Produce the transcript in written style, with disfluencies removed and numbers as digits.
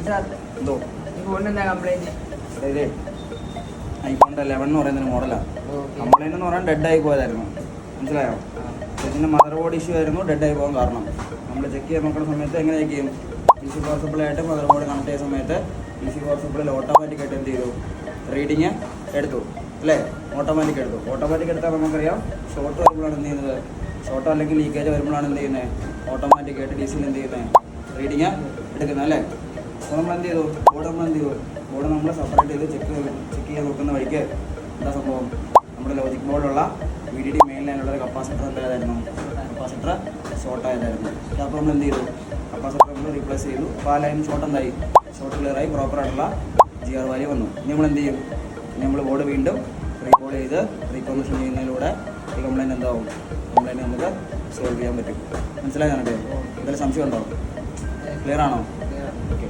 എന്തോ ഫോണിന് കംപ്ലൈന്റ് ഇതേ ഐഫോണിൻ്റെ 11 എന്ന് പറയുന്നൊരു മോഡലാണ്. കംപ്ലൈൻറ്റ് എന്ന് പറഞ്ഞാൽ ഡെഡായി പോയതായിരുന്നു. മനസ്സിലായോ? ഇതിൻ്റെ മദർ ബോർഡ് ഇഷ്യൂ ആയിരുന്നു ഡെഡായി പോകാൻ കാരണം. നമ്മൾ ചെക്ക് ചെയ്ത് നോക്കുന്ന സമയത്ത് എങ്ങനെ ചെക്ക് ചെയ്യും? PC power supply mother board connect ചെയ്ത സമയത്ത് PC പവർ സപ്ലൈയിൽ ഓട്ടോമാറ്റിക്കായിട്ട് എന്ത് ചെയ്തു? റീഡിങ് എടുത്തു അല്ലേ? ഓട്ടോമാറ്റിക് എടുത്താൽ നമുക്കറിയാം ഷോർട്ട് വരുമ്പോഴാണ് എന്ത് ചെയ്യുന്നത്? ഷോർട്ടോ അല്ലെങ്കിൽ ലീക്കേജ് വരുമ്പോഴാണ് എന്ത് ചെയ്യുന്നത്? ഓട്ടോമാറ്റിക്കായിട്ട് DCയിൽ എന്ത് ചെയ്യുന്നത്? റീഡിങ് എടുക്കുന്നത് അല്ലേ? അപ്പോൾ നമ്മൾ എന്ത് ചെയ്തു? ബോർഡ് നമ്മൾ സെപ്പറേറ്റ് ചെയ്ത് ചെക്ക് ചെയ്യാൻ നോക്കുന്ന വഴിക്ക് എന്താ സംഭവം? നമ്മുടെ ലോജിക് ബോർഡിലുള്ള VDD മെയിൻ ലൈനുള്ള ഒരു കപ്പാസിറ്റർ എന്തായിരുന്നു? കപ്പാസിറ്റർ ഷോർട്ട് ആയതായിരുന്നു. അപ്പോൾ നമ്മൾ എന്ത് ചെയ്തു? കപ്പാസിറ്റർ നമ്മൾ റീപ്ലേസ് ചെയ്തു. അപ്പോൾ ആ ലൈൻ ഷോർട്ട് ക്ലിയറായി പ്രോപ്പറായിട്ടുള്ള GR വാല്യൂ വന്നു. ഇനി നമ്മൾ എന്ത് ചെയ്യും? നമ്മൾ ബോർഡ് വീണ്ടും റീകോൾ ചെയ്ത് റീകൺഫർമേഷൻ ചെയ്യുന്നതിലൂടെ ഈ കംപ്ലൈൻറ്റ് എന്താവും? കംപ്ലൈൻറ്റ് നമുക്ക് സോൾവ് ചെയ്യാൻ പറ്റും. മനസ്സിലായി? എന്തെങ്കിലും സംശയം ഉണ്ടോ? ക്ലിയർ ആണോ? ഓക്കെ.